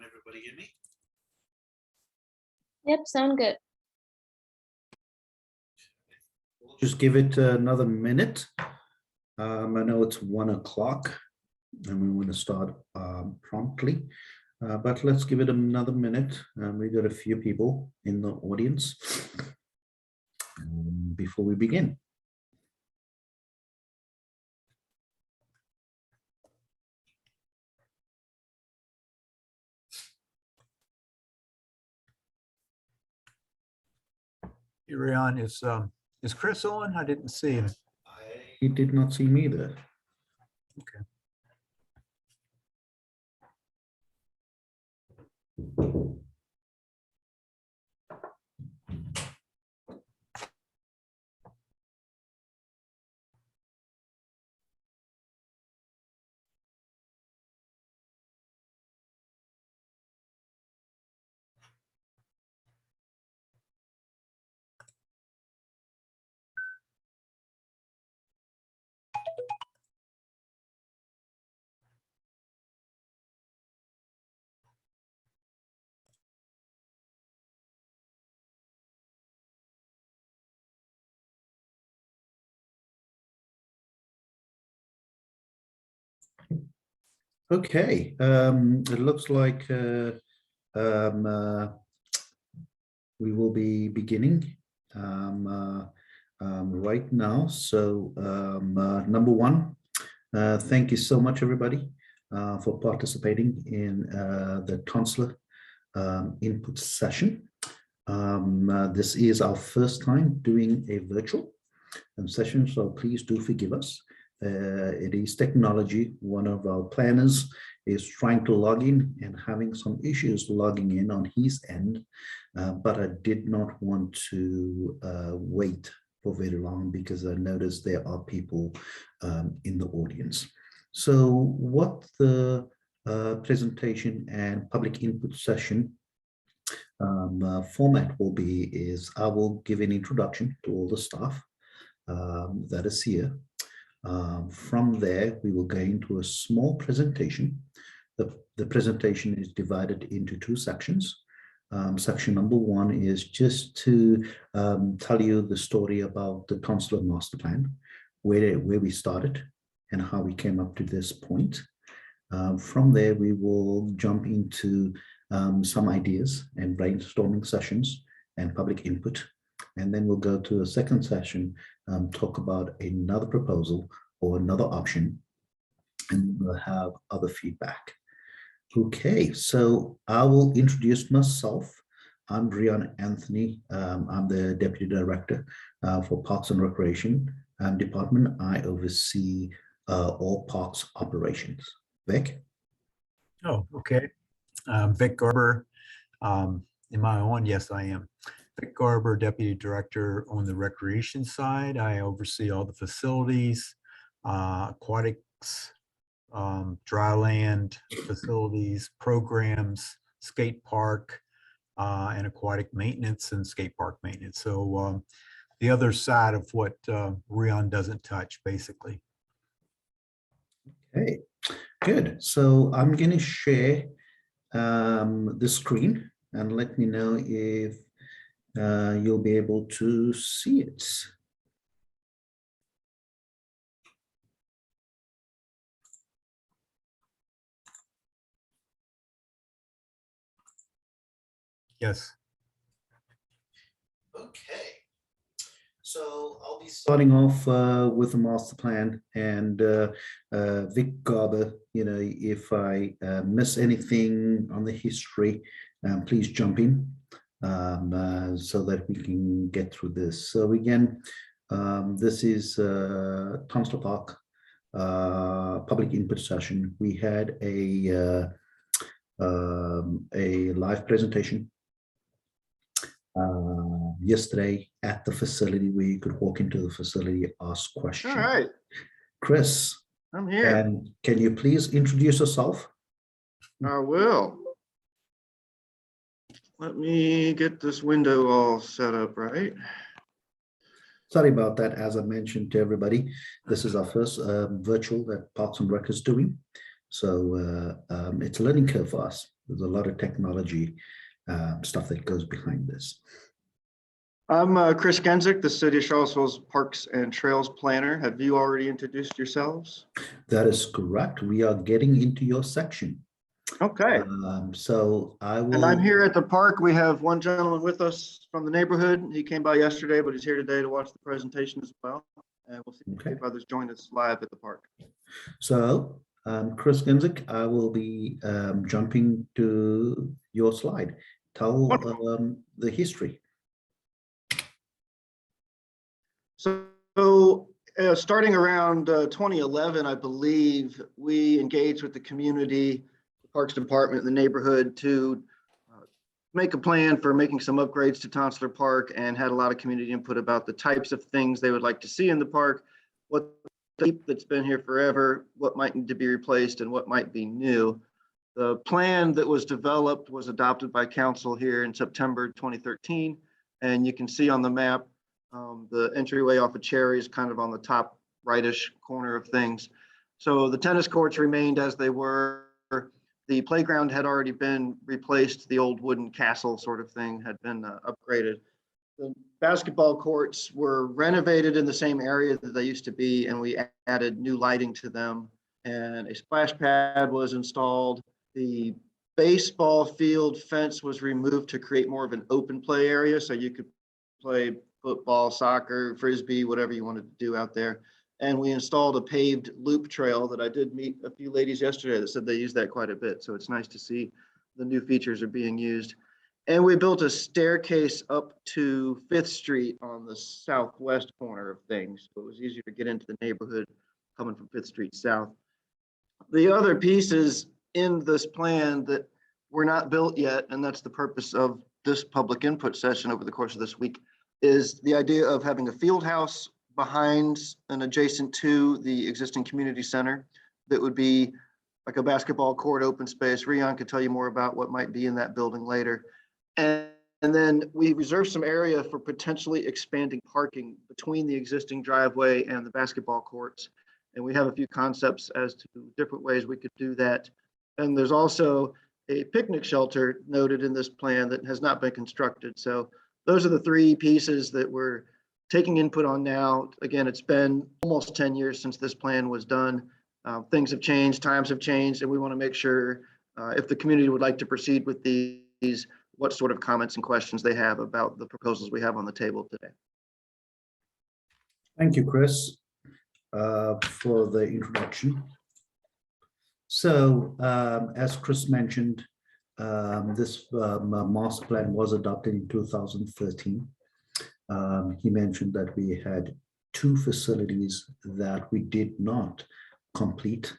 everybody hear me? Yep, sound good. We'll just give it another minute. I know it's 1 o'clock and we want to start promptly, but let's give it another minute. We got a few people in the audience before we begin. Rion, is Chris on? I didn't see him. He did not see me there. Okay. Okay, it looks like we will be beginning right now. So number one, thank you so much, everybody, for participating in the Tonsler input session. This is our first time doing a virtual session, so please do forgive us. It is technology. One of our planners is trying to log in and having some issues logging in on his end, but I did not want to wait for very long because I noticed there are people in the audience. So what the presentation and public input session format will be is I will give an introduction to all the staff that is here. From there, we will go into a small presentation. The presentation is divided into two sections. Section number one is just to tell you the story about the Tonsler Master Plan, where we started and how we came up to this point. From there, we will jump into some ideas and brainstorming sessions and public input. And then we'll go to a second session, talk about another proposal or another option, and we'll have other feedback. Okay, so I will introduce myself. I'm Rion Anthony. I'm the Deputy Director for Parks and Recreation Department. I oversee all parks operations. Vic? Oh, okay. Vic Garber. Am I on? Yes, I am. Vic Garber, Deputy Director on the Recreation side. I oversee all the facilities, aquatics, dry land facilities, programs, skate park, and aquatic maintenance and skate park maintenance. So the other side of what Rion doesn't touch, basically. Okay, good. So I'm going to share the screen and let me know if you'll be able to see it. Yes. Okay. So I'll be starting off with the master plan, and Vic Garber, you know, if I miss anything on the history, please jump in so that we can get through this. So again, this is Tonsler Park public input session. We had a live presentation yesterday at the facility where you could walk into the facility, ask questions. All right, Chris, I'm here. and can you please introduce yourself? I will. Let me get this window all set up right. Sorry about that. As I mentioned to everybody, this is our first virtual that Parks and Rec is doing. So it's a learning curve for us. There's a lot of technology stuff that goes behind this. I'm Chris Genzik, the City of Charlottesville's Parks and Trails Planner. Have you already introduced yourselves? That is correct. We are getting into your section. Okay. So I will. And I'm here at the park. We have one gentleman with us from the neighborhood. He came by yesterday, but he's here today to watch the presentation as well. And we'll see if others join us live at the park. So, Chris Genzik, I will be jumping to your slide. Tell the history. So starting around 2011, I believe, we engaged with the community, the Parks Department, and the neighborhood to make a plan for making some upgrades to Tonsler Park, and had a lot of community input about the types of things they would like to see in the park, what that's been here forever, what might need to be replaced, and what might be new. The plan that was developed was adopted by council here in September 2013, and you can see on the map the entryway off of Cherry is kind of on the top rightish corner of things. So the tennis courts remained as they were. The playground had already been replaced. The old wooden castle sort of thing had been upgraded. The basketball courts were renovated in the same area that they used to be, and we added new lighting to them. And a splash pad was installed. The baseball field fence was removed to create more of an open play area, so you could play football, soccer, frisbee, whatever you wanted to do out there. And we installed a paved loop trail that I did meet a few ladies yesterday that said they use that quite a bit. So it's nice to see the new features are being used. And we built a staircase up to 5th Street on the southwest corner of things. So it was easier to get into the neighborhood coming from 5th Street south. The other pieces in this plan that were not built yet, and that's the purpose of this public input session over the course of this week, is the idea of having a field house behind and adjacent to the existing community center that would be like a basketball court, open space. Rion could tell you more about what might be in that building later. And then we reserve some area for potentially expanding parking between the existing driveway and the basketball courts. And we have a few concepts as to different ways we could do that. And there's also a picnic shelter noted in this plan that has not been constructed. So those are the three pieces that we're taking input on now. Again, it's been almost 10 years since this plan was done. Things have changed, times have changed, and we want to make sure if the community would like to proceed with these, what sort of comments and questions they have about the proposals we have on the table today. Thank you, Chris, for the introduction. So, as Chris mentioned, this master plan was adopted in 2013. He mentioned that we had 2 facilities that we did not complete.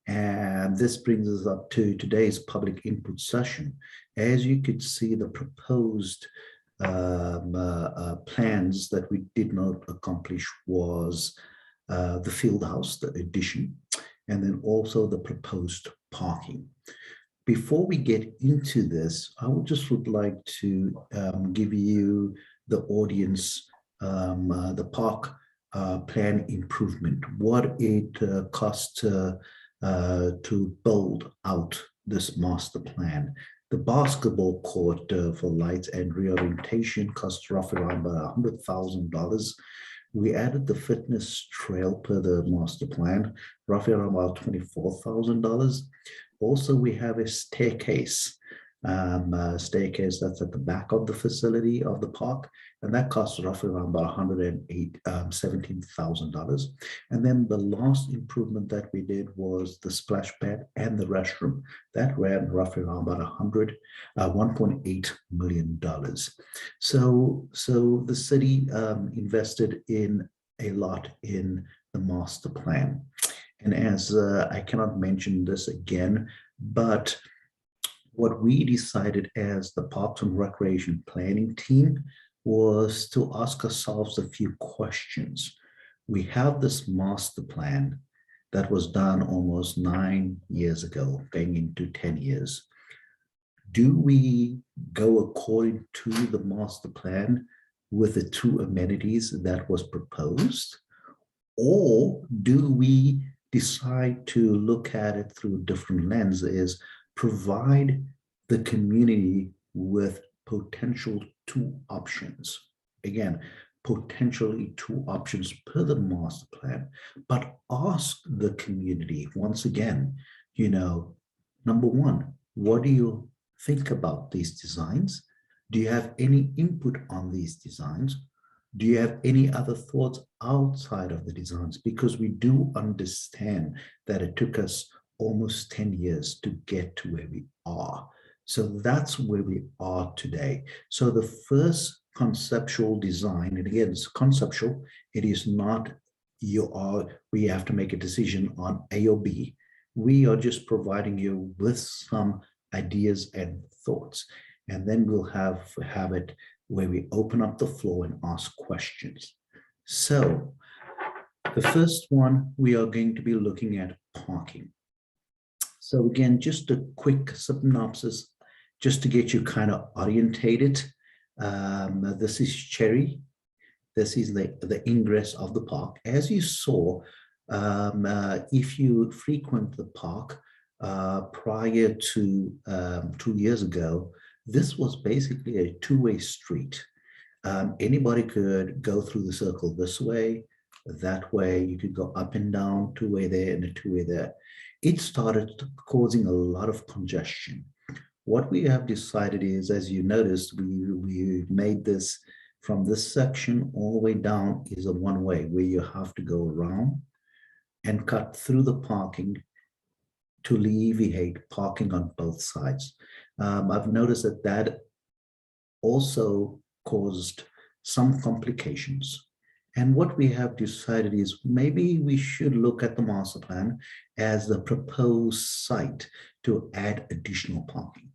And this brings us up to today's public input session. As you could see, the proposed plans that we did not accomplish was the field house, the addition, and then also the proposed parking. Before we get into this, I would like to give you, the audience, the park plan improvement, what it cost to build out this master plan. The basketball court for lights and reorientation cost roughly around about $100,000. We added the fitness trail per the master plan, roughly around about $24,000. Also, we have a staircase, staircase that's at the back of the facility of the park, and that costs roughly around about $17,000. And then the last improvement that we did was the splash pad and the restroom. That ran roughly around about $1.8 million. So the city invested in a lot in the master plan. And as I cannot mention this again, but what we decided as the Parks and Recreation Planning team was to ask ourselves a few questions. We have this master plan that was done almost 9 years ago, going into 10 years. Do we go according to the master plan with the 2 amenities that was proposed? Or do we decide to look at it through different lenses, provide the community with potential two options. Again, potentially two options per the master plan, but ask the community once again, number one, what do you think about these designs? Do you have any input on these designs? Do you have any other thoughts outside of the designs? Because we do understand that it took us almost 10 years to get to where we are. So that's where we are today. So the first conceptual design, and again, it's conceptual, it is not we have to make a decision on A or B. We are just providing you with some ideas and thoughts. And then we'll have it where we open up the floor and ask questions. So the first one, we are going to be looking at parking. So again, just a quick synopsis, just to get you kind of orientated. This is Cherry. This is the ingress of the park. As you saw, if you frequent the park prior to 2 years ago, this was basically a two-way street. Anybody could go through the circle this way, that way. You could go up and down, two-way there and a two-way there. It started causing a lot of congestion. What we have decided is, as you noticed, we made this from this section all the way down is a one-way where you have to go around and cut through the parking to alleviate parking on both sides. I've noticed that also caused some complications. And what we have decided is maybe we should look at the master plan as the proposed site to add additional parking.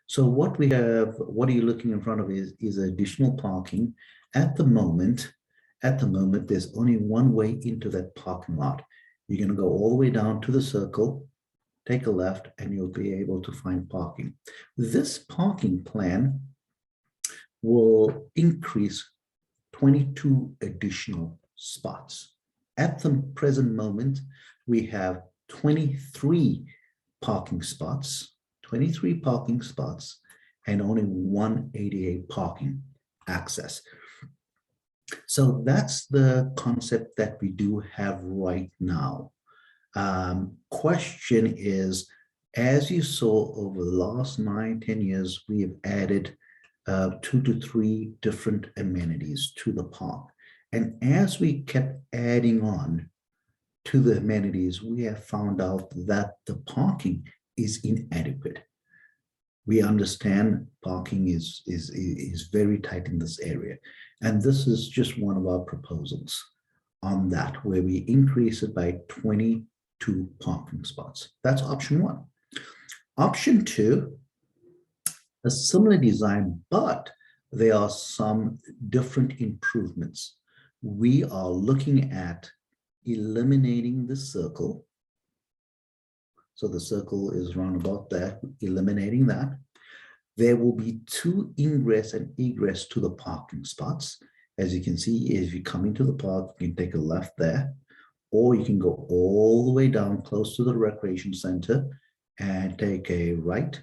So what we have, what are you looking in front of is additional parking. At the moment, there's only one way into that parking lot. You're going to go all the way down to the circle, take a left, and you'll be able to find parking. This parking plan will increase 22 additional spots. At the present moment, we have 23 parking spots, and only 188 parking access. So that's the concept that we do have right now. Question is, as you saw over the last 9-10 years, we have added 2 to 3 different amenities to the park. And as we kept adding on to the amenities, we have found out that the parking is inadequate. We understand parking is very tight in this area. And this is just one of our proposals on that, where we increase it by 22 parking spots. That's option one. Option two, a similar design, but there are some different improvements. We are looking at eliminating the circle. So the circle is round about there, eliminating that. There will be 2 ingress and egress to the parking spots. As you can see, if you come into the park, you can take a left there, or you can go all the way down close to the recreation center and take a right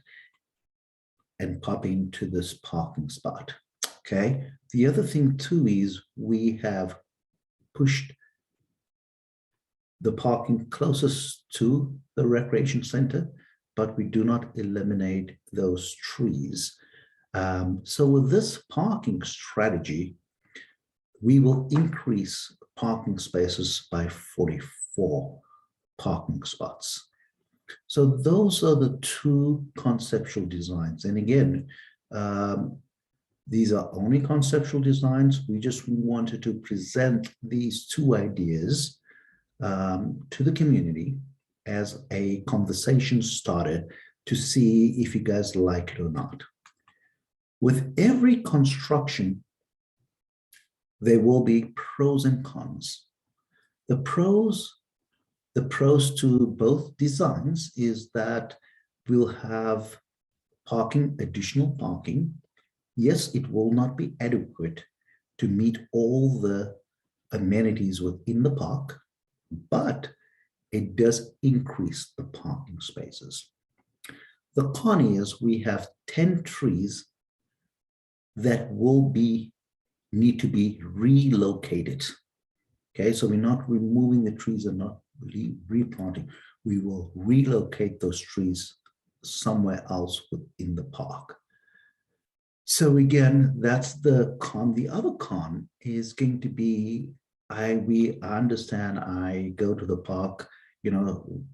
and pop into this parking spot. Okay. The other thing too is we have pushed the parking closest to the recreation center, but we do not eliminate those trees. So with this parking strategy, we will increase parking spaces by 44 parking spots. So those are the 2 conceptual designs. And again, these are only conceptual designs. We just wanted to present these 2 ideas to the community as a conversation starter to see if you guys like it or not. With every construction, there will be pros and cons. The pros to both designs is that we'll have parking, additional parking. Yes, it will not be adequate to meet all the amenities within the park, but it does increase the parking spaces. The con is we have 10 trees that will need to be relocated. Okay, so we're not removing the trees and not replanting. We will relocate those trees somewhere else within the park. So again, that's the con. The other con is going to be, I understand I go to the park,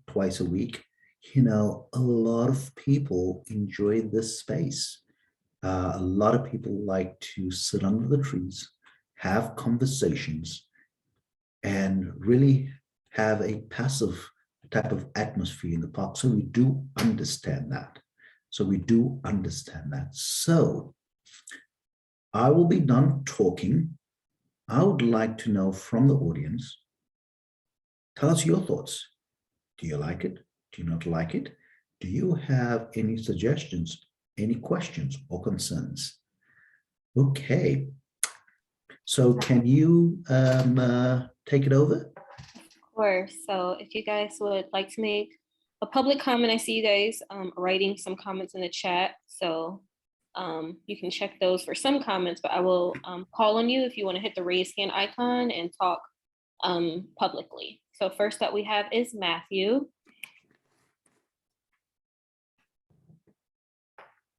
twice a week. A lot of people enjoy this space. A lot of people like to sit under the trees, have conversations, and really have a passive type of atmosphere in the park. So we do understand that. So I will be done talking. I would like to know from the audience, tell us your thoughts. Do you like it? Do you not like it? Do you have any suggestions, any questions or concerns? Okay. So can you take it over? Of course. So if you guys would like to make a public comment, I see you guys writing some comments in the chat. So you can check those for some comments, but I will call on you if you want to hit the raise hand icon and talk publicly. So first up we have is Matthew.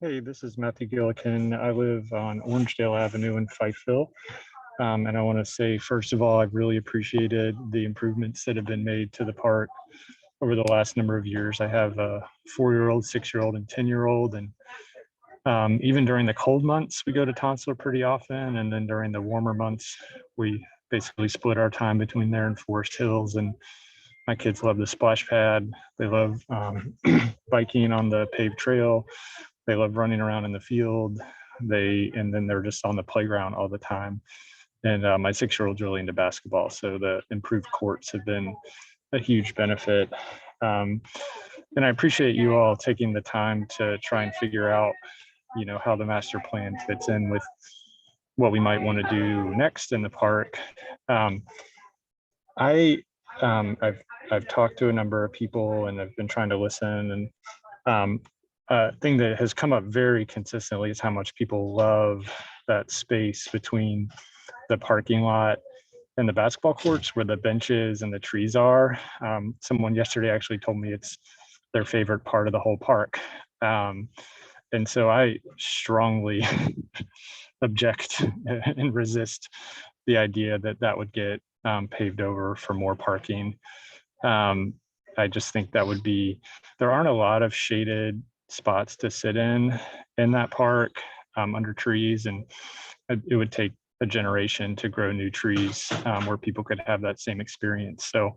Hey, this is Matthew Gillikin. I live on Orangedale Avenue in Fifeville. And I want to say, first of all, I've really appreciated the improvements that have been made to the park over the last number of years. I have a 4-year-old, 6-year-old, and 10-year-old. And even during the cold months, we go to Tonsler pretty often. And then during the warmer months, we basically split our time between there and Forest Hills. And my kids love the splash pad. They love biking on the paved trail. They love running around in the field. And then they're just on the playground all the time. And my 6-year-old's really into basketball. So the improved courts have been a huge benefit. And I appreciate you all taking the time to try and figure out, how the master plan fits in with what we might want to do next in the park. I've talked to a number of people and I've been trying to listen, and thing that has come up very consistently is how much people love that space between the parking lot and the basketball courts where the benches and the trees are. Someone yesterday actually told me it's their favorite part of the whole park. And so I strongly object and resist the idea that that would get paved over for more parking. I just think that would be, there aren't a lot of shaded spots to sit in that park under trees, and it would take a generation to grow new trees where people could have that same experience. So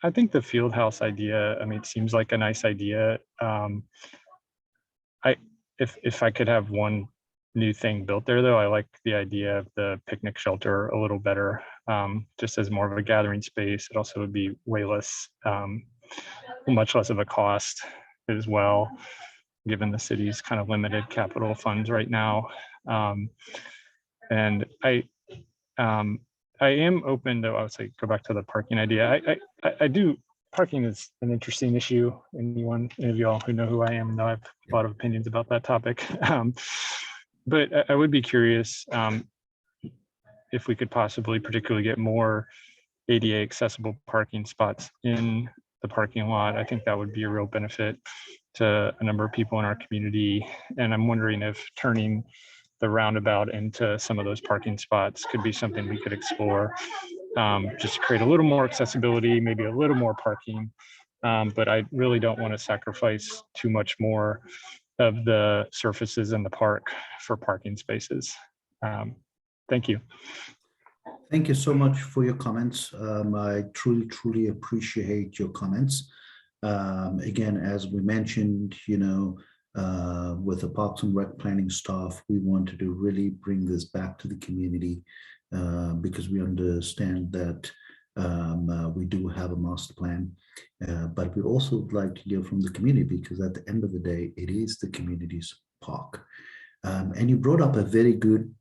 I think the field house idea, it seems like a nice idea. If I could have one new thing built there though, I like the idea of the picnic shelter a little better, just as more of a gathering space. It also would be way less, much less of a cost as well, given the city's kind of limited capital funds right now. And I am open to, I would say, go back to the parking idea. I do, parking is an interesting issue. Any of y'all who know who I am know I have a lot of opinions about that topic. But I would be curious if we could possibly particularly get more ADA accessible parking spots in the parking lot. I think that would be a real benefit to a number of people in our community. And I'm wondering if turning the roundabout into some of those parking spots could be something we could explore, just to create a little more accessibility, maybe a little more parking. But I really don't want to sacrifice too much more of the surfaces in the park for parking spaces. Thank you. Thank you so much for your comments. I truly appreciate your comments. Again, as we mentioned, with the Parks and Rec planning staff, we wanted to really bring this back to the community because we understand that we do have a master plan, but we also would like to hear from the community, because at the end of the day, it is the community's park. And you brought up a very good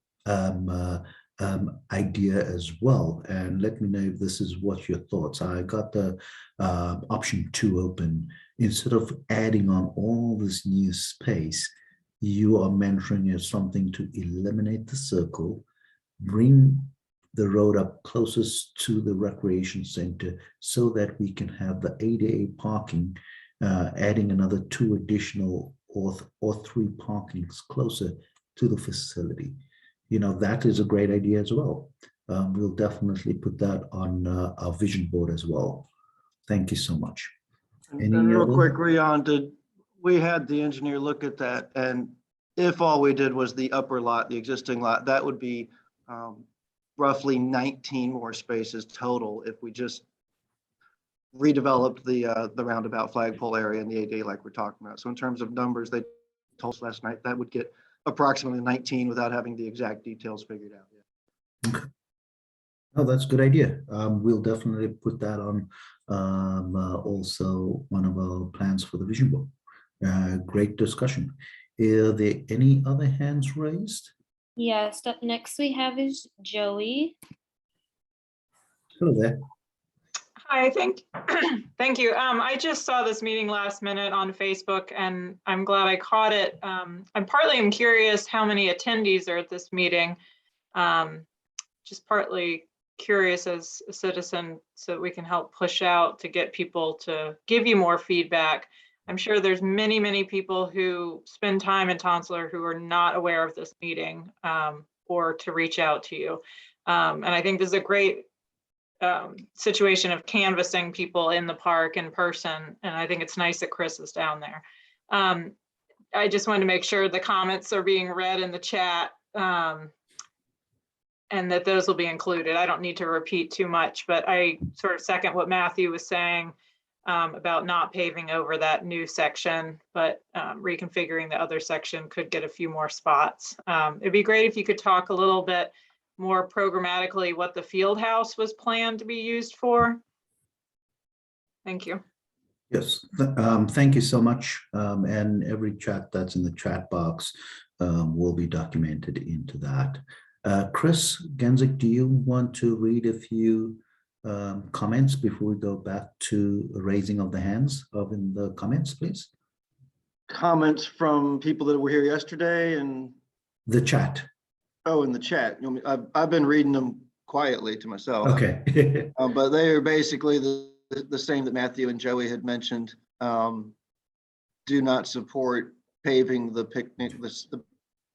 idea as well. And let me know if this is what your thoughts. I got the option 2 open. Instead of adding on all this new space, you are mentoring as something to eliminate the circle, bring the road up closest to the recreation center so that we can have the ADA parking, adding another 2 additional or 3 parkings closer to the facility. That is a great idea as well. We'll definitely put that on our vision board as well. Thank you so much. And real quick, Rion, we had the engineer look at that, and if all we did was the upper lot, the existing lot, that would be roughly 19 more spaces total if we just redeveloped the roundabout flagpole area and the ADA like we're talking about. So in terms of numbers, they told us last night that would get approximately 19 without having the exact details figured out yet. Okay. Oh, that's a good idea. We'll definitely put that on also one of our plans for the vision board. Great discussion. Are there any other hands raised? Yes, up next we have is Joey. Hello there. Hi, thank you. I just saw this meeting last minute on Facebook and I'm glad I caught it. I'm curious how many attendees are at this meeting. Just partly curious as a citizen so that we can help push out to get people to give you more feedback. I'm sure there's many, many people who spend time in Tonsler who are not aware of this meeting or to reach out to you. And I think this is a great situation of canvassing people in the park in person. And I think it's nice that Chris is down there. I just wanted to make sure the comments are being read in the chat and that those will be included. I don't need to repeat too much, but I sort of second what Matthew was saying about not paving over that new section, but reconfiguring the other section could get a few more spots. It'd be great if you could talk a little bit more programmatically what the field house was planned to be used for. Thank you. Yes, thank you so much. And every chat that's in the chat box will be documented into that. Chris Genzik, do you want to read a few comments before we go back to raising of the hands in the comments, please? Comments from people that were here yesterday and The chat. oh, in the chat. I've been reading them quietly to myself. Okay. But they are basically the same that Matthew and Joey had mentioned. Do not support paving the picnic, the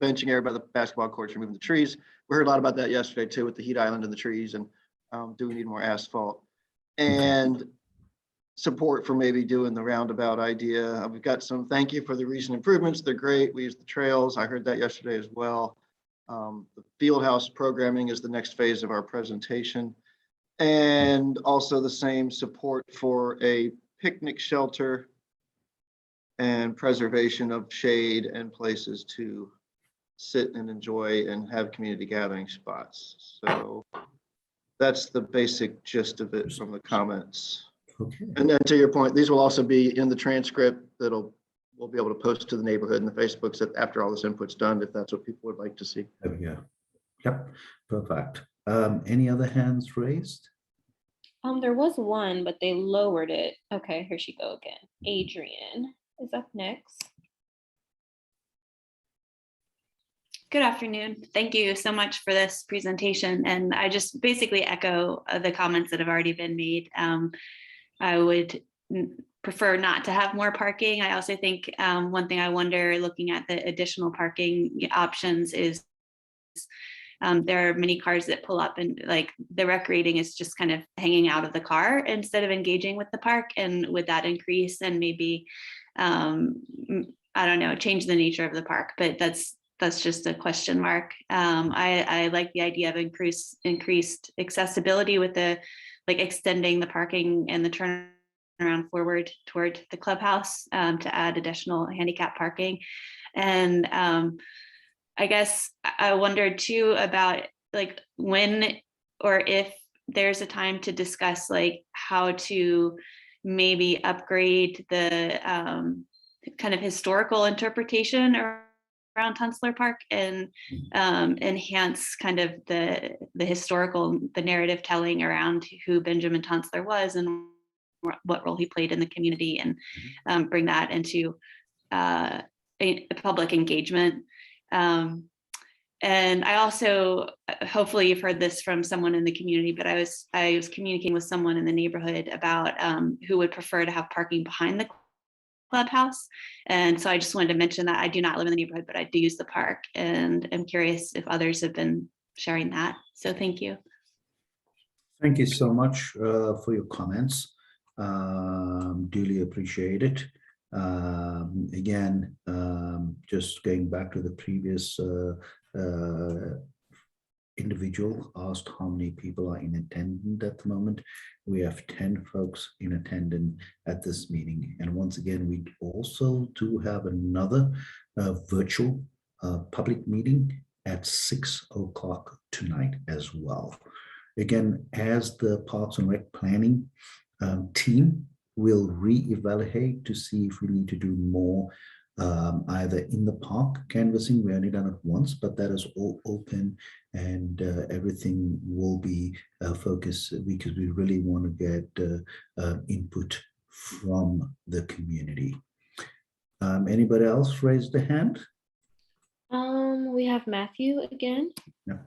benching area by the basketball courts, removing the trees. We heard a lot about that yesterday too with the heat island and the trees, and do we need more asphalt? And support for maybe doing the roundabout idea. We've got some thank you for the recent improvements. They're great. We use the trails. I heard that yesterday as well. The field house programming is the next phase of our presentation. And also the same support for a picnic shelter and preservation of shade and places to sit and enjoy and have community gathering spots. So that's the basic gist of it from the comments. Okay. And then to your point, these will also be in the transcript we'll be able to post to the neighborhood and the Facebooks after all this input's done, if that's what people would like to see. There we go. Yep, perfect. Any other hands raised? There was one, but they lowered it. Okay, here she go again. Adrian is up next. Good afternoon. Thank you so much for this presentation. And I just basically echo the comments that have already been made. I would prefer not to have more parking. I also think one thing I wonder looking at the additional parking options is there are many cars that pull up and like the recreating is just kind of hanging out of the car instead of engaging with the park. And would that increase and maybe, I don't know, change the nature of the park, but that's just a question mark. I like the idea of increased accessibility with the extending the parking and the turnaround forward toward the clubhouse to add additional handicap parking. And I guess I wondered too about when or if there's a time to discuss how to maybe upgrade the kind of historical interpretation around Tonsler Park and enhance kind of the historical, the narrative telling around who Benjamin Tonsler was and what role he played in the community, and bring that into a public engagement. And I also, hopefully you've heard this from someone in the community, but I was communicating with someone in the neighborhood about who would prefer to have parking behind the clubhouse. And so I just wanted to mention that I do not live in the neighborhood, but I do use the park, and I'm curious if others have been sharing that. So thank you. Thank you so much for your comments. Duly appreciate it. Again, just going back to the previous individual asked how many people are in attendance at the moment. We have 10 folks in attendance at this meeting. And once again, we also do have another virtual public meeting at 6 o'clock tonight as well. Again, as the Parks and Rec planning team will re-evaluate to see if we need to do more either in the park canvassing. We only done it once, but that is all open, and everything will be focused because we really want to get input from the community. Anybody else raise the hand? We have Matthew again. No.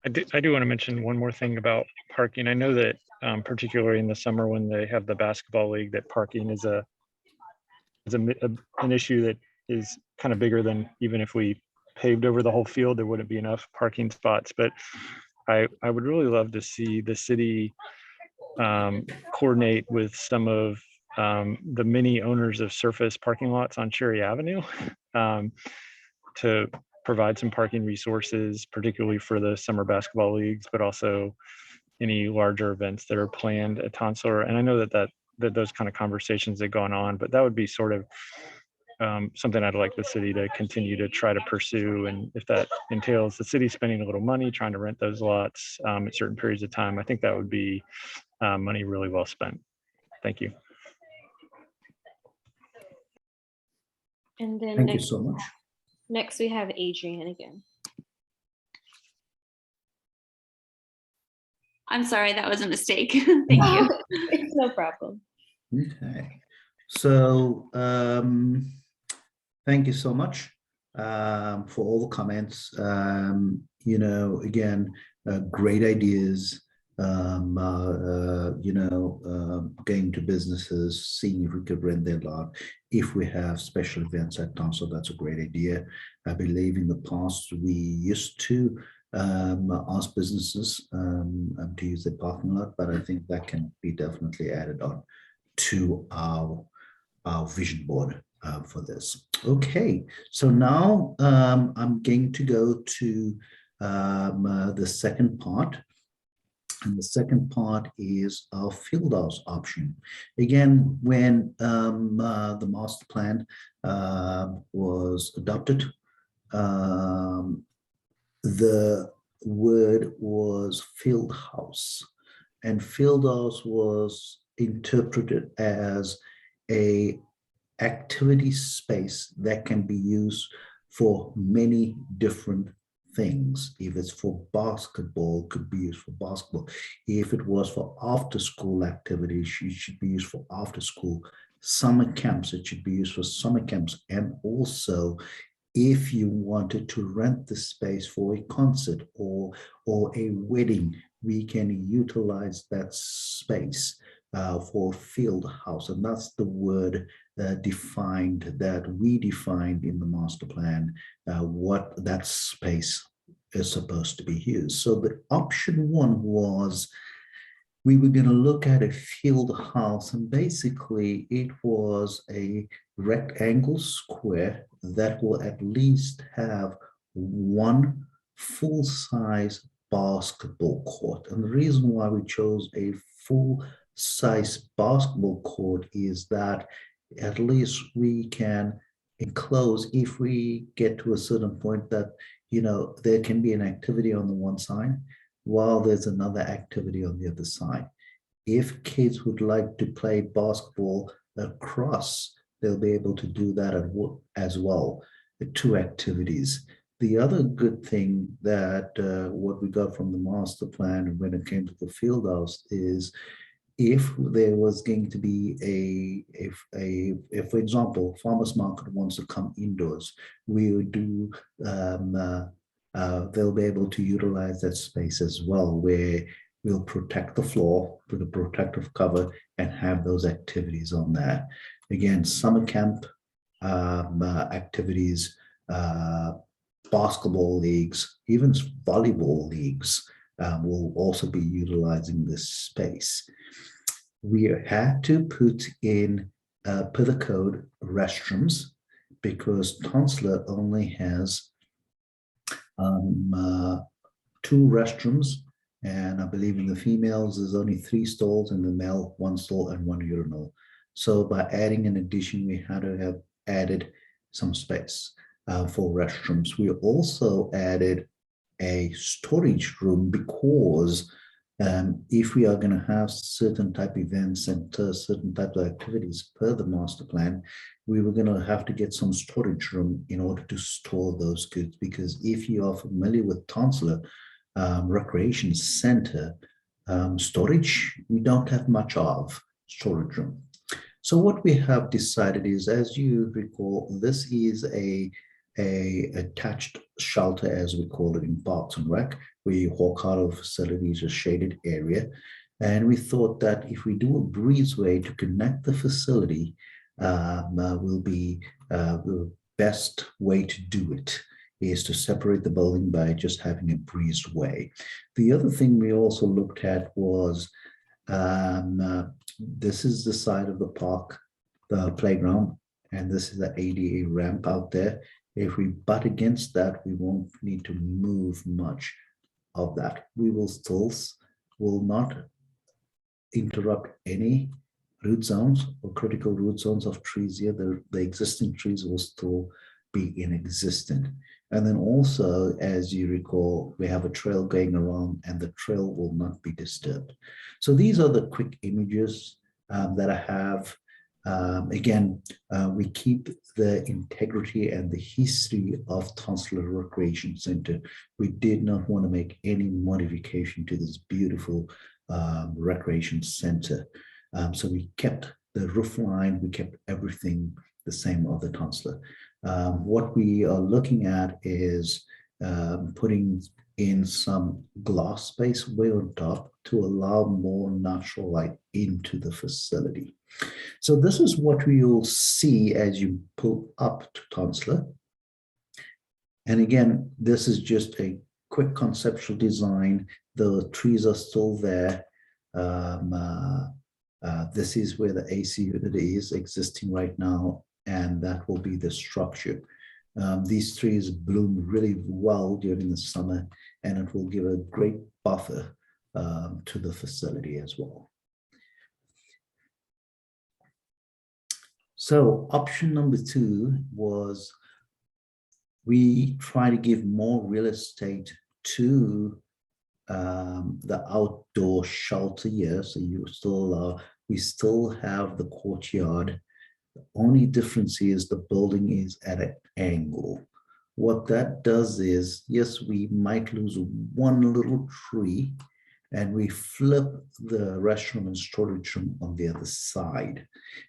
I do want to mention one more thing about parking. I know that particularly in the summer when they have the basketball league, that parking is an issue that is kind of bigger than even if we paved over the whole field, there wouldn't be enough parking spots. But I would really love to see the city coordinate with some of the many owners of surface parking lots on Cherry Avenue to provide some parking resources, particularly for the summer basketball leagues, but also any larger events that are planned at Tonsler. And I know that those kind of conversations are going on, but that would be sort of something I'd like the city to continue to try to pursue. And if that entails the city spending a little money trying to rent those lots at certain periods of time, I think that would be money really well spent. Thank you. And then Thank you so much. next we have Adrian again. I'm sorry, that was a mistake. Thank you. It's no problem. Okay, so thank you so much for all the comments. You know, again, great ideas. You know, going to businesses, seeing if we could rent their lot. If we have special events at Tonsler, that's a great idea. I believe in the past we used to ask businesses to use their parking lot, but I think that can be definitely added on to our vision board for this. Okay, so now I'm going to go to the second part. And the second part is our field house option. Again, when the master plan was adopted, the word was field house, and field house was interpreted as a activity space that can be used for many different things. If it's for basketball, it could be used for basketball. If it was for after school activities, it should be used for after school. Summer camps, it should be used for summer camps. And also, if you wanted to rent the space for a concert or a wedding, we can utilize that space for field house. And that's the word defined, that we defined in the master plan, what that space is supposed to be used. So the option one was we were going to look at a field house, and basically it was a rectangle square that will at least have one full-size basketball court. And the reason why we chose a full-size basketball court is that at least we can enclose, if we get to a certain point that, you know, there can be an activity on the one side while there's another activity on the other side. If kids would like to play basketball across they'll be able to do that as well. The 2 activities. The other good thing that what we got from the master plan when it came to the field house is if there was going to be if for example, farmers market wants to come indoors, we would do, they'll be able to utilize that space as well, where we'll protect the floor with a protective cover and have those activities on there. Again, summer camp activities, basketball leagues, even volleyball leagues will also be utilizing this space. We had to put in, per the code, restrooms, because Tonsler only has 2 restrooms, and I believe in the females there's only 3 stalls, and the male 1 stall and 1 urinal. So by adding an addition, we had to have added some space for restrooms. We also added a storage room, because if we are going to have certain type of events and certain types of activities per the master plan, we were going to have to get some storage room in order to store those goods. Because if you are familiar with Tonsler Recreation Center storage, we don't have much of storage room. So what we have decided is, as you recall, this is a attached shelter, as we call it in Parks and Rec, where you walk out of facilities, a shaded area. And we thought that if we do a breezeway to connect the facility, will be the best way to do it, is to separate the building by just having a breezeway. The other thing we also looked at was, this is the side of the park, the playground, and this is the ADA ramp out there. If we butt against that, we won't need to move much of that. We will not interrupt any root zones or critical root zones of trees here. The existing trees will still be in existence. And then also, as you recall, we have a trail going around, and the trail will not be disturbed. So these are the quick images that I have. Again, we keep the integrity and the history of Tonsler Recreation Center. We did not want to make any modification to this beautiful recreation center. So we kept the roof line, we kept everything the same of the Tonsler. What we are looking at is putting in some glass space way on top to allow more natural light into the facility. So this is what we will see as you pull up to Tonsler. And again, this is just a quick conceptual design. The trees are still there. This is where the AC unit is existing right now, and that will be the structure. These trees bloom really well during the summer, and it will give a great buffer to the facility as well. So option number 2 was, we try to give more real estate to the outdoor shelter here. So we still have the courtyard. The only difference is the building is at an angle. What that does is, yes, we might lose one little tree, and we flip the restroom and storage room on the other side,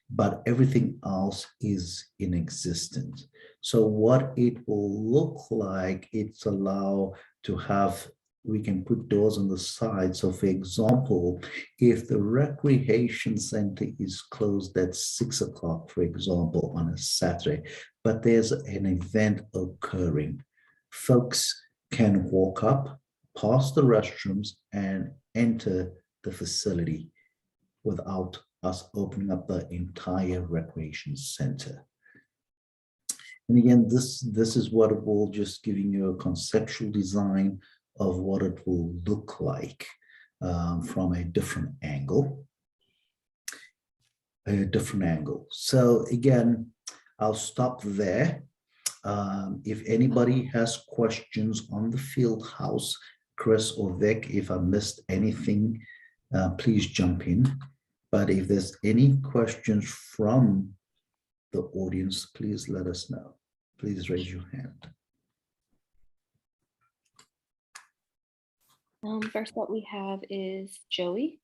but everything else is in existence. So what it will look like, it's allow to have, we can put doors on the side. So for example, if the recreation center is closed at 6 o'clock, for example, on a Saturday, but there's an event occurring, folks can walk up, past the restrooms, and enter the facility without us opening up the entire recreation center. And again, this is what it will, just giving you a conceptual design of what it will look like from a different angle. So again, I'll stop there. If anybody has questions on the field house, Chris or Vic, if I missed anything, please jump in. But if there's any questions from the audience, please let us know. Please raise your hand. First up we have is Joey.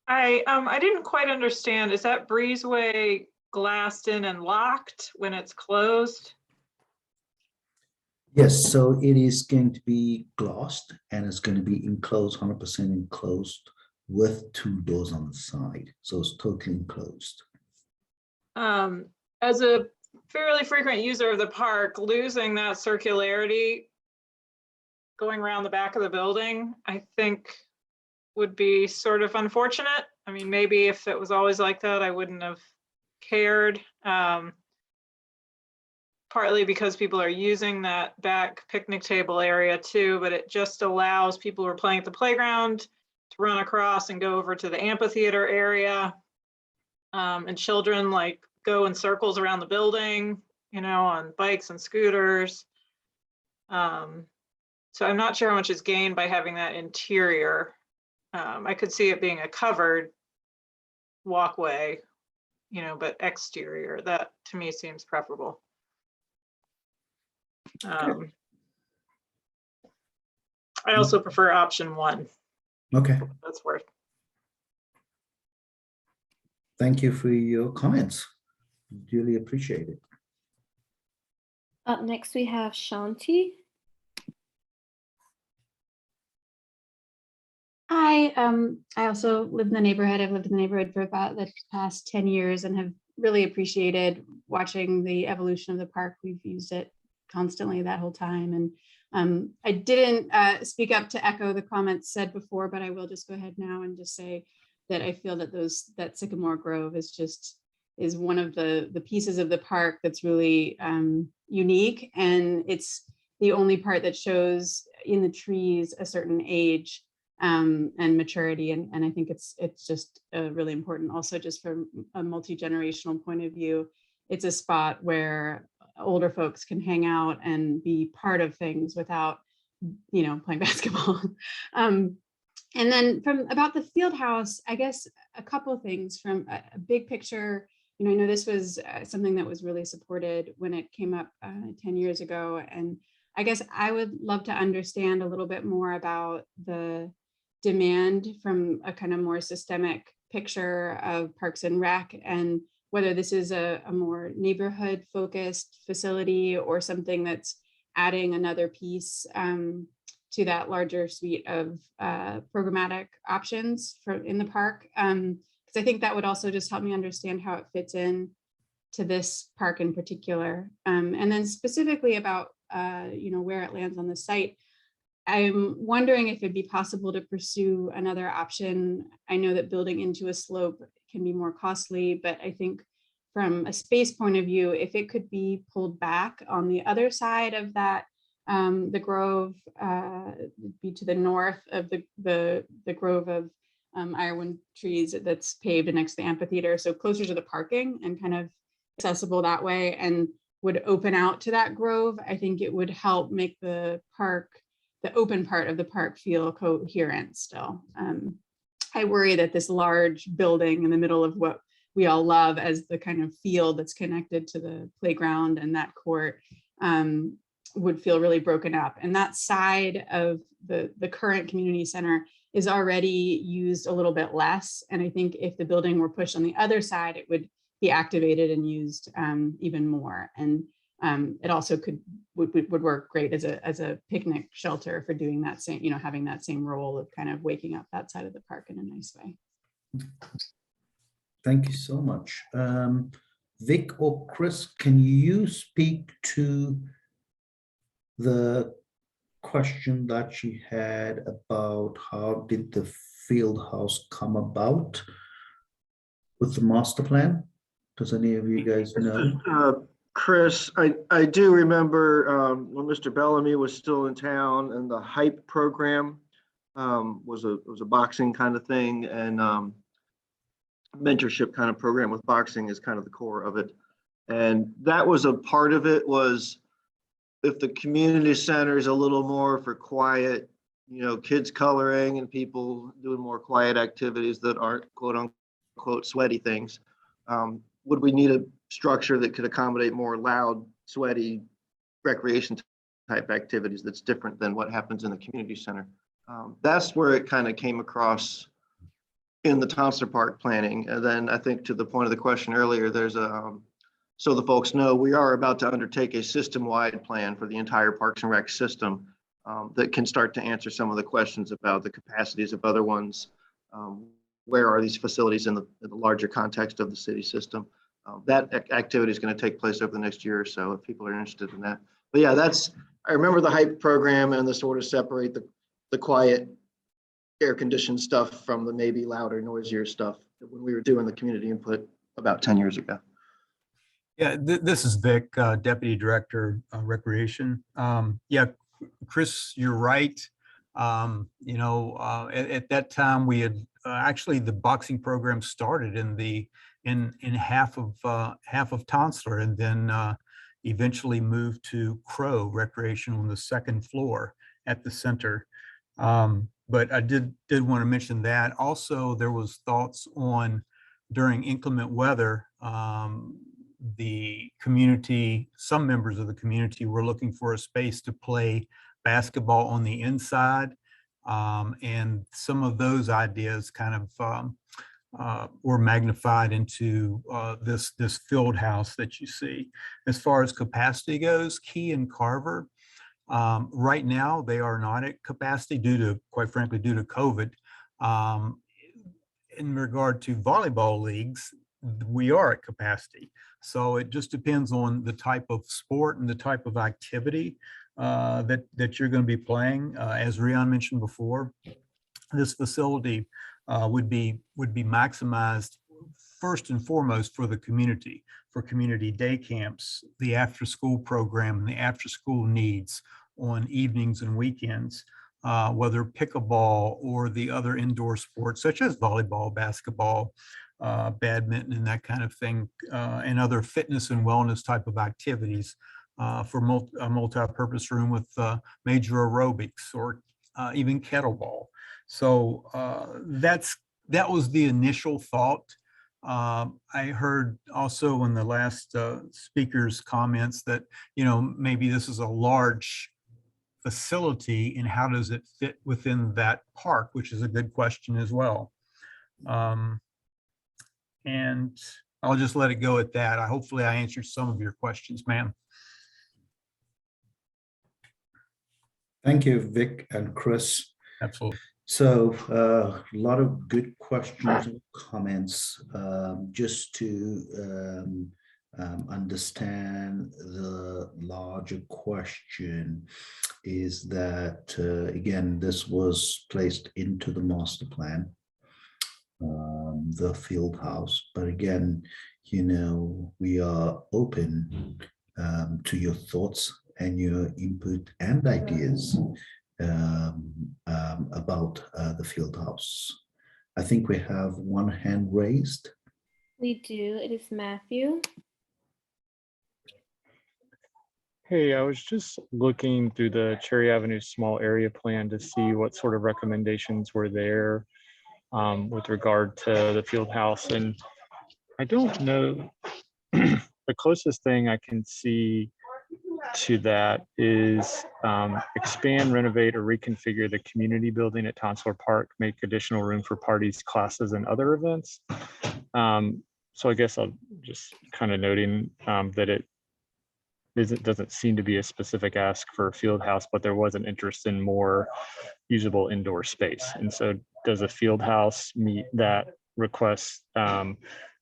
I didn't quite understand. Is that breezeway glassed in and locked when it's closed? Yes, so it is going to be glassed and it's going to be enclosed, 100% enclosed with 2 doors on the side. So it's totally enclosed. As a fairly frequent user of the park, losing that circularity going around the back of the building, I think would be sort of unfortunate. I mean, maybe if it was always like that, I wouldn't have cared. Partly because people are using that back picnic table area too, but it just allows people who are playing at the playground to run across and go over to the amphitheater area. And children like go in circles around the building, you know, on bikes and scooters. So I'm not sure how much is gained by having that interior. I could see it being a covered walkway, you know, but exterior, that to me seems preferable. I also prefer option 1. Okay, That's worth. thank you for your comments. Duly appreciate it. Up next we have Shanti. Hi, I also live in the neighborhood. I've lived in the neighborhood for about the past 10 years and have really appreciated watching the evolution of the park. We've used it constantly that whole time. And I didn't speak up to echo the comments said before, but I will just go ahead now and just say that I feel that that Sycamore Grove is one of the pieces of the park that's really unique. And it's the only part that shows in the trees a certain age and maturity. And I think it's just really important also just from a multi-generational point of view. It's a spot where older folks can hang out and be part of things without, you know, playing basketball. And then from about the field house, I guess a couple of things from a big picture. You know, I know this was something that was really supported when it came up 10 years ago. And I guess I would love to understand a little bit more about the demand from a kind of more systemic picture of Parks and Rec, and whether this is a more neighborhood focused facility or something that's adding another piece to that larger suite of programmatic options in the park. Because I think that would also just help me understand how it fits in to this park in particular. And then specifically about you know, where it lands on the site. I'm wondering if it'd be possible to pursue another option. I know that building into a slope can be more costly, but I think from a space point of view, if it could be pulled back on the other side of that, the grove, be to the north of the grove of ironwood trees that's paved next to the amphitheater, so closer to the parking and kind of accessible that way, and would open out to that grove, I think it would help make the park, the open part of the park, feel coherent still. I worry that this large building in the middle of what we all love as the kind of field that's connected to the playground and that court would feel really broken up. And that side of the current community center is already used a little bit less. And I think if the building were pushed on the other side, it would be activated and used even more. And it also would work great as a picnic shelter for doing that same, you know, having that same role of kind of waking up that side of the park in a nice way. Thank you so much. Vic or Chris, can you speak to the question that she had about how did the field house come about with the master plan? Does any of you guys know? Chris, I do remember when Mr. Bellamy was still in town, and the hype program was a boxing kind of thing, and mentorship kind of program with boxing is kind of the core of it. And that was a part of it, was if the community center is a little more for quiet, you know, kids coloring and people doing more quiet activities that aren't quote unquote sweaty things, Would we need a structure that could accommodate more loud, sweaty recreation type activities that's different than what happens in the community center? That's where it kind of came across in the Tonsler Park planning. And then I think to the point of the question earlier, there's a, so the folks know, we are about to undertake a system-wide plan for the entire Parks and Rec system that can start to answer some of the questions about the capacities of other ones. Where are these facilities in the larger context of the city system? That activity is going to take place over the next year or so if people are interested in that. But yeah, I remember the hype program and the sort of separate the quiet air-conditioned stuff from the maybe louder, noisier stuff when we were doing the community input about 10 years ago. Yeah, this is Vic, Deputy Director, Recreation. Yeah, Chris, you're right. At that time we had actually the boxing program started in half of Tonsler, and then eventually moved to Crow Recreational on the second floor at the center. But I did want to mention that also there was thoughts on during inclement weather. The community, some members of the community were looking for a space to play basketball on the inside. And some of those ideas kind of were magnified into this field house that you see. As far as capacity goes, Key and Carver, right now they are not at capacity quite frankly, due to COVID. In regard to volleyball leagues, we are at capacity. So it just depends on the type of sport and the type of activity that you're going to be playing. As Rian mentioned before, this facility would be maximized first and foremost for the community, for community day camps, the after-school program, and the after-school needs on evenings and weekends, whether pickleball or the other indoor sports such as volleyball, basketball, badminton, and that kind of thing, and other fitness and wellness type of activities for a multi-purpose room with major aerobics or even kettlebell. So that was the initial thought. I heard also in the last speaker's comments that, maybe this is a large facility and how does it fit within that park, which is a good question as well. And I'll just let it go at that. Hopefully I answered some of your questions, ma'am. Thank you, Vic and Chris. Absolutely. So a lot of good questions and comments. Just to understand the larger question is that, again, this was placed into the master plan, the field house. But again, we are open to your thoughts and your input and ideas about the field house. I think we have one hand raised. We do. It is Matthew. Hey, I was just looking through the Cherry Avenue small area plan to see what sort of recommendations were there with regard to the field house. And I don't know, the closest thing I can see to that is expand, renovate, or reconfigure the community building at Tonsler Park, make additional room for parties, classes, and other events. So I guess I'll just kind of noting that it doesn't seem to be a specific ask for a field house, but there was an interest in more usable indoor space. And so does a field house meet that request? I'm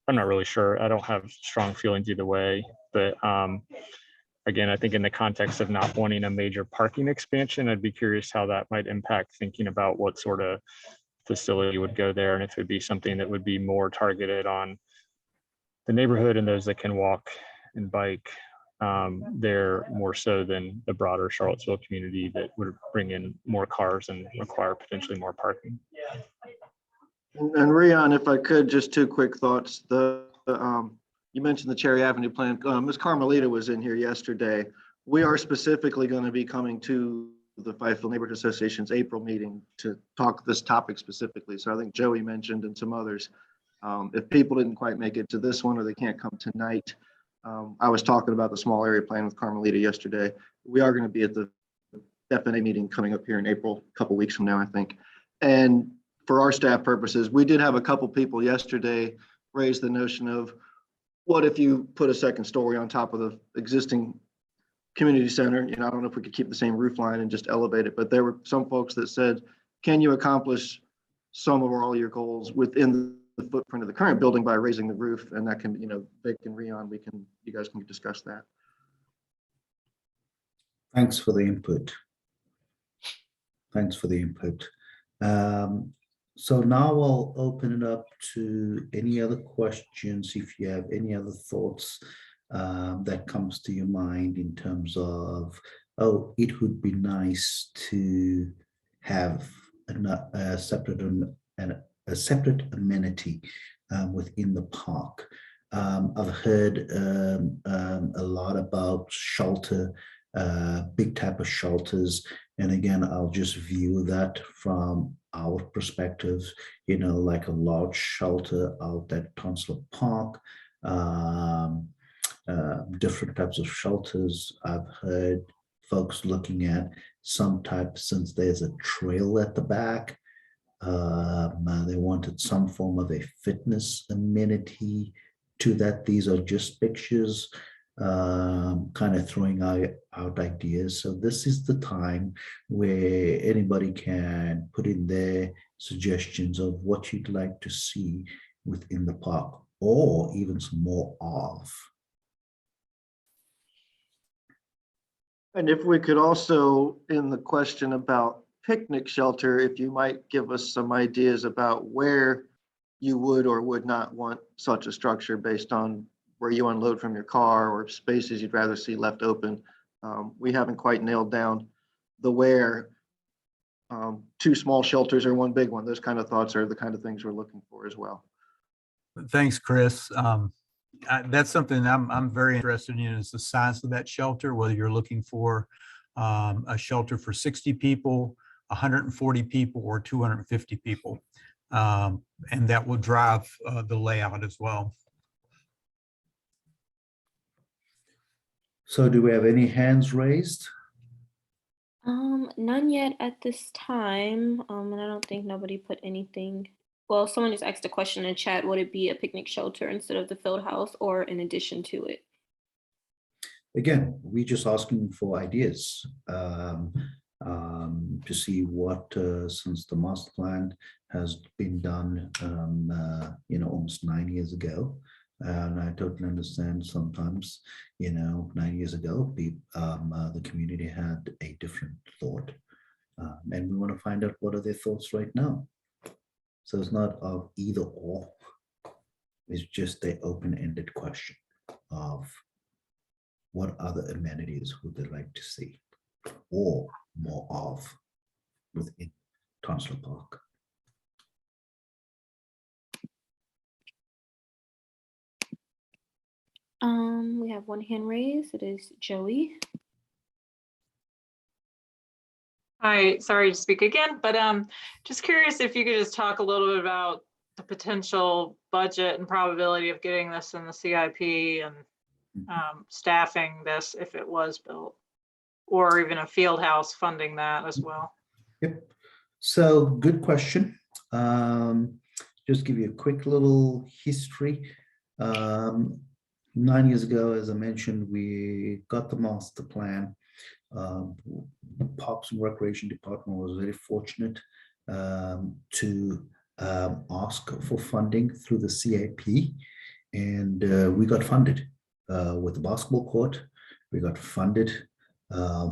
not really sure. I don't have strong feelings either way, but again, I think in the context of not wanting a major parking expansion, I'd be curious how that might impact thinking about what sort of facility would go there, and if it'd be something that would be more targeted on the neighborhood and those that can walk and bike there more so than the broader Charlottesville community that would bring in more cars and require potentially more parking. And Rian, if I could, just two quick thoughts. You mentioned the Cherry Avenue plan. Ms. Carmelita was in here yesterday. We are specifically going to be coming to the Fifield Neighborhood Association's April meeting to talk this topic specifically. So I think Joey mentioned and some others. If people didn't quite make it to this one or they can't come tonight, I was talking about the small area plan with Carmelita yesterday. We are going to be at the FNA meeting coming up here in April, a couple weeks from now, I think. And for our staff purposes, we did have a couple people yesterday raise the notion of what if you put a second story on top of the existing community center? You know, I don't know if we could keep the same roof line and just elevate it, but there were some folks that said, can you accomplish some or all your goals within the footprint of the current building by raising the roof? And that can, you know, Vic and Rion, you guys can discuss that. Thanks for the input. Thanks for the input. So now I'll open it up to any other questions. If you have any other thoughts that comes to your mind in terms of, oh, it would be nice to have a separate amenity within the park. I've heard a lot about shelter, big type of shelters. And again, I'll just view that from our perspective, you know, like a large shelter out at Tonsler Park, different types of shelters. I've heard folks looking at some type, since there's a trail at the back, they wanted some form of a fitness amenity to that. These are just pictures, kind of throwing out ideas. So this is the time where anybody can put in their suggestions of what you'd like to see within the park, or even some more of. And if we could also, in the question about picnic shelter, if you might give us some ideas about where you would or would not want such a structure based on where you unload from your car or spaces you'd rather see left open. We haven't quite nailed down the where. 2 small shelters or 1 big one. Those kind of thoughts are the kind of things we're looking for as well. Thanks, Chris. That's something I'm very interested in, is the size of that shelter, whether you're looking for a shelter for 60 people, 140 people, or 250 people. And that will drive the layout as well. So do we have any hands raised? None yet at this time. And I don't think nobody put anything. Well, someone just asked a question in the chat, would it be a picnic shelter instead of the field house or in addition to it? Again, we're just asking for ideas to see what, since the master plan has been done, you know, almost 9 years ago. And I totally understand sometimes, you know, 9 years ago, the community had a different thought. And we want to find out what are their thoughts right now. So it's not of either or, it's just the open-ended question of what other amenities would they like to see or more of within Tonsler Park. We have one hand raised. It is Joey. Hi, sorry to speak again, but just curious if you could just talk a little bit about the potential budget and probability of getting this in the CIP and staffing this if it was built, or even a field house funding that as well. Yep. So good question. Just give you a quick little history. 9 years ago, as I mentioned, we got the master plan. The Parks and Recreation Department was very fortunate to ask for funding through the CIP, and we got funded with the basketball court. We got funded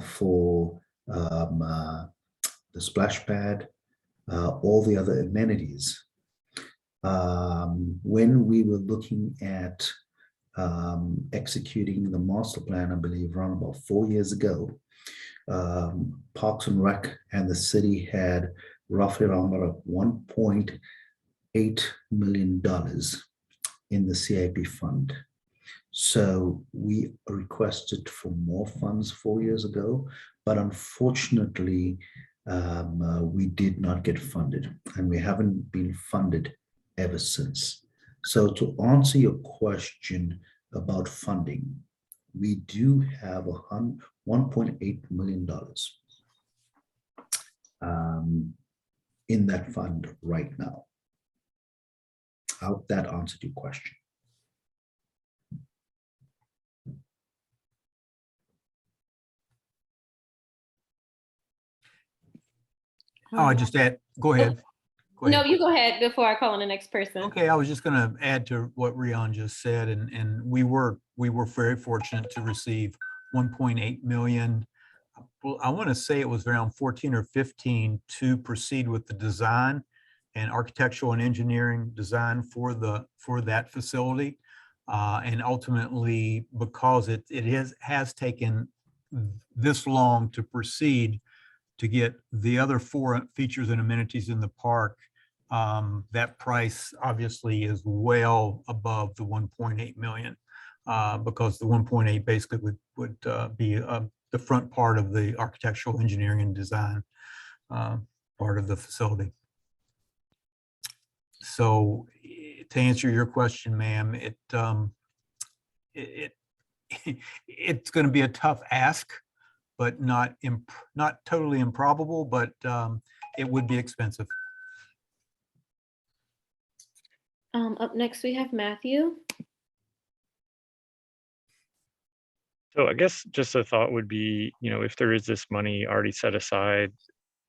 for the splash pad, all the other amenities. When we were looking at executing the master plan, I believe around about 4 years ago, Parks and Rec and the city had roughly around about $1.8 million in the CIP fund. So we requested for more funds 4 years ago, but unfortunately, we did not get funded, and we haven't been funded ever since. So to answer your question about funding, we do have $1.8 million in that fund right now. I hope that answered your question. Oh, I just add, go ahead. Go No, ahead. you go ahead before I call on the next person. Okay, I was just going to add to what Rion just said, and we were very fortunate to receive 1.8 million. Well, I want to say it was around 14 or 15 to proceed with the design and architectural and engineering design for that facility. And ultimately, because it has taken this long to proceed to get the other 4 features and amenities in the park, that price obviously is well above the 1.8 million, because the 1.8 basically would be the front part of the architectural engineering and design part of the facility. So to answer your question, ma'am, it's going to be a tough ask, but not totally improbable, but it would be expensive. Up next, we have Matthew. So I guess just a thought would be, if there is this money already set aside,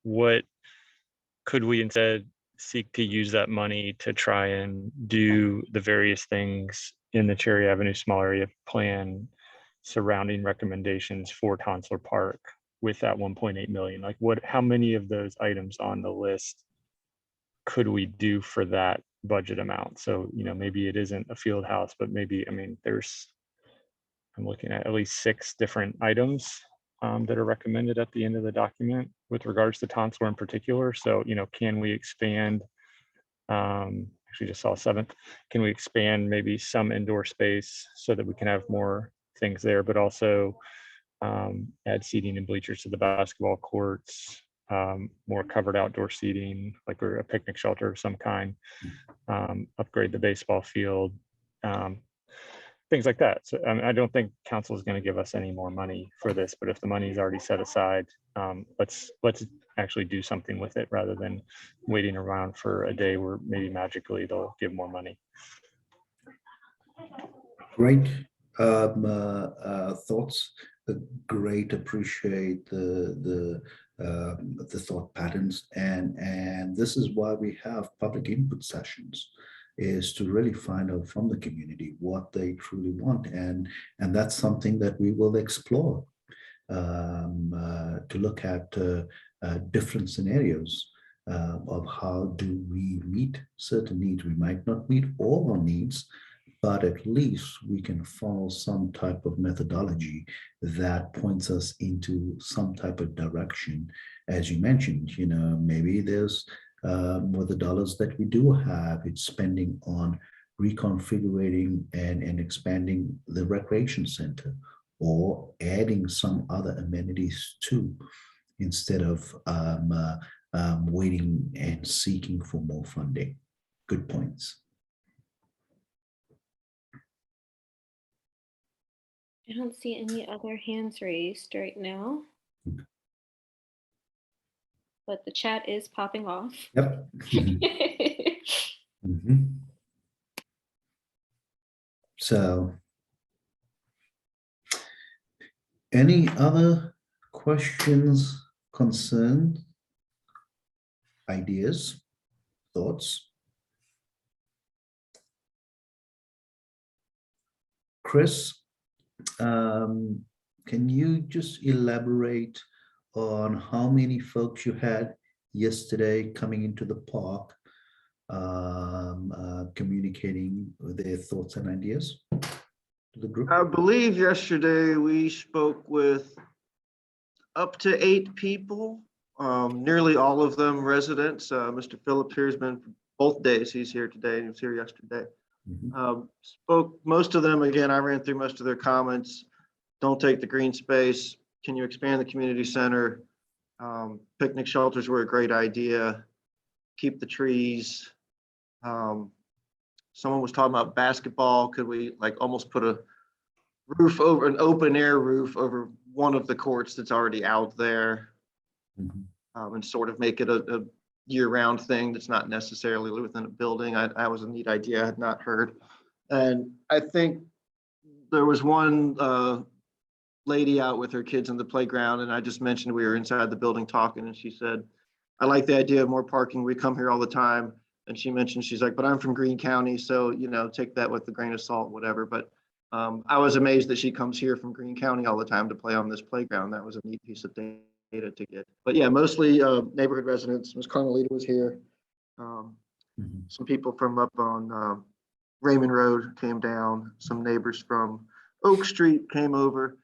what could we instead seek to use that money to try and do the various things in the Cherry Avenue Small Area Plan surrounding recommendations for Tonsler Park with that 1.8 million? Like how many of those items on the list could we do for that budget amount? So, maybe it isn't a field house, but maybe, I'm looking at least 6 different items that are recommended at the end of the document with regards to Tonsler in particular. So, can we expand, actually just saw 7th, can we expand maybe some indoor space so that we can have more things there, but also add seating and bleachers to the basketball courts, more covered outdoor seating, like a picnic shelter of some kind, upgrade the baseball field, things like that. So I don't think council is going to give us any more money for this, but if the money is already set aside, let's actually do something with it rather than waiting around for a day where maybe magically they'll give more money. Great thoughts. Great, appreciate the thought patterns, and this is why we have public input sessions, is to really find out from the community what they truly want, and that's something that we will explore to look at different scenarios of how do we meet certain needs. We might not meet all our needs, but at least we can follow some type of methodology that points us into some type of direction. As you mentioned, maybe there's with the dollars that we do have, it's spending on reconfiguring and expanding the recreation center, or adding some other amenities too, instead of waiting and seeking for more funding. Good points. I don't see any other hands raised right now, but the chat is popping off. Yep. So, any other questions, concerns, ideas, thoughts? Chris, can you just elaborate on how many folks you had yesterday coming into the park, communicating their thoughts and ideas to the group? I believe yesterday we spoke with up to 8 people, nearly all of them residents. Mr. Phillips here has been both days. He's here today and he was here yesterday. Spoke most of them. Again, I ran through most of their comments. Don't take the green space. Can you expand the community center? Picnic shelters were a great idea. Keep the trees. someone was talking about basketball. Could we like almost put a roof over, an open air roof over one of the courts that's already out there, and sort of make it a year-round thing that's not necessarily within a building. That was a neat idea I had not heard. And I think there was one lady out with her kids in the playground, and I just mentioned we were inside the building talking, and she said, I like the idea of more parking. We come here all the time. And she mentioned, she's like, but I'm from Greene County, so, you know, take that with a grain of salt, whatever. But I was amazed that she comes here from Greene County all the time to play on this playground. That was a neat piece of data to get. But yeah, mostly neighborhood residents. Ms. Carmelita was here. Some people from up on Raymond Road came down. Some neighbors from Oak Street came over.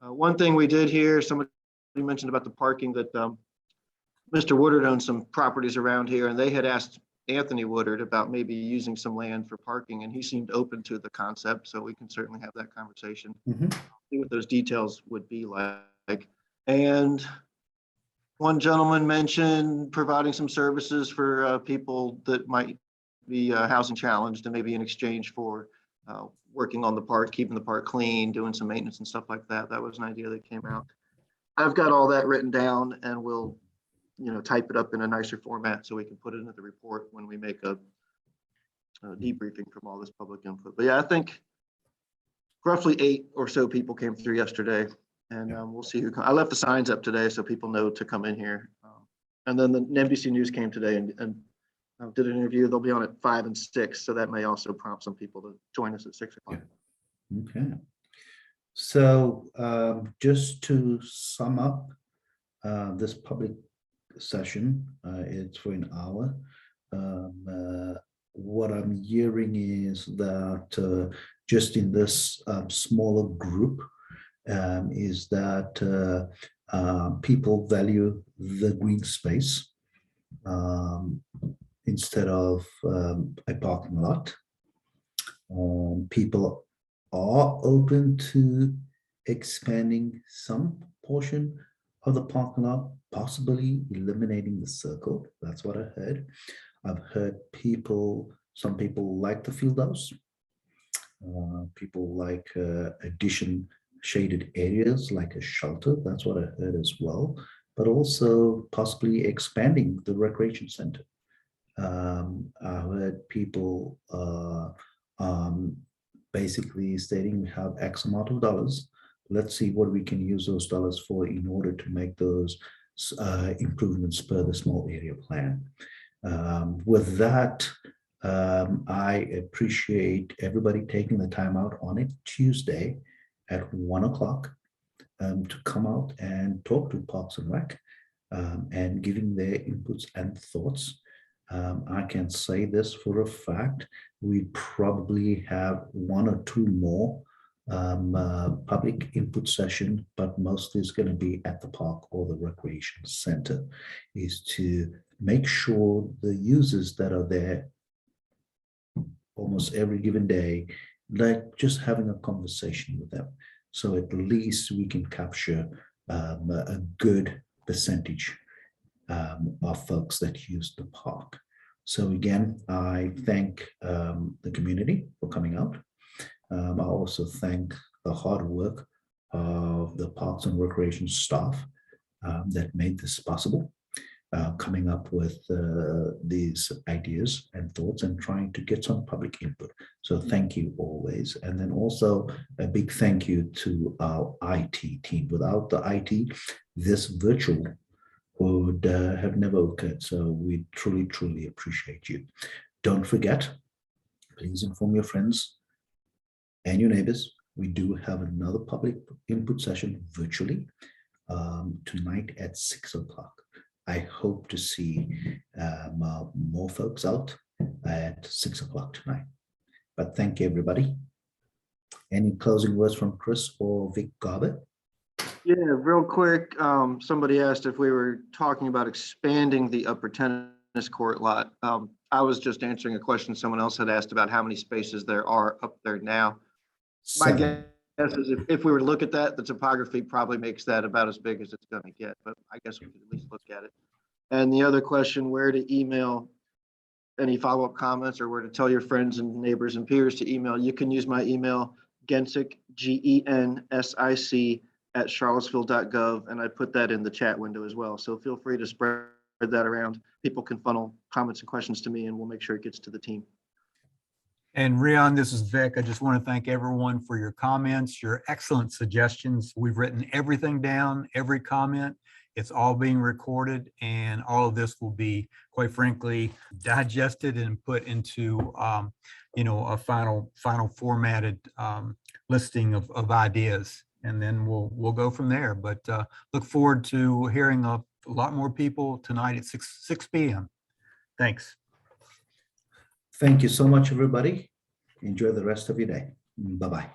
One thing we did here, somebody mentioned about the parking, that Mr. Woodard owns some properties around here, and they had asked Anthony Woodard about maybe using some land for parking, and he seemed open to the concept, so we can certainly have that conversation. See what those details would be like. And one gentleman mentioned providing some services for people that might be housing challenged, and maybe in exchange for working on the park, keeping the park clean, doing some maintenance and stuff like that. That was an idea that came out. I've got all that written down, and we'll, you know, type it up in a nicer format so we can put it into the report when we make a debriefing from all this public input. But yeah, I think roughly 8 or so people came through yesterday, and we'll see who I left the signs up today so people know to come in here. And then the NBC News came today and did an interview. They'll be on at 5 and 6, so that may also prompt some people to join us at 6 o'clock. Okay. So just to sum up this public session, it's for an hour. What I'm hearing is that just in this smaller group is that people value the green space instead of a parking lot. People are open to expanding some portion of the parking lot, possibly eliminating the circle. That's what I heard. I've heard some people like the field house. People like addition shaded areas like a shelter. That's what I heard as well. But also possibly expanding the recreation center. I heard people basically stating we have X amount of dollars. Let's see what we can use those dollars for in order to make those improvements per the small area plan. With that, I appreciate everybody taking the time out on a Tuesday at 1 o'clock to come out and talk to Parks and Rec and giving their inputs and thoughts. I can say this for a fact, we probably have 1 or 2 more public input session, but mostly it's going to be at the park or the recreation center, is to make sure the users that are there almost every given day, like just having a conversation with them. So at least we can capture a good percentage of folks that use the park. So again, I thank the community for coming out. I also thank the hard work of the Parks and Recreation staff that made this possible, coming up with these ideas and thoughts and trying to get some public input. So thank you always. And then also a big thank you to our IT team. Without the IT, this virtual would have never occurred. So we truly, truly appreciate you. Don't forget, please inform your friends and your neighbors. We do have another public input session virtually tonight at 6 o'clock. I hope to see more folks out at 6 o'clock tonight. But thank you, everybody. Any closing words from Chris or Vic Garber? Yeah, real quick. Somebody asked if we were talking about expanding the upper tennis court lot. I was just answering a question someone else had asked about how many spaces there are up there now. My guess is if we were to look at that, the topography probably makes that about as big as it's going to get, but I guess we could at least look at it. And the other question, where to email any follow-up comments or were to tell your friends and neighbors and peers to email, you can use my email, Gensick, GENSIC @charlottesville.gov, and I put that in the chat window as well. So feel free to spread that around. People can funnel comments and questions to me, and we'll make sure it gets to the team. And Rion, this is Vic. I just want to thank everyone for your comments, your excellent suggestions. We've written everything down, every comment. It's all being recorded, and all of this will be, quite frankly, digested and put into, a final formatted listing of ideas. And then we'll go from there. But look forward to hearing a lot more people tonight at 6 p.m. Thanks. Thank you so much, everybody. Enjoy the rest of your day. Bye-bye.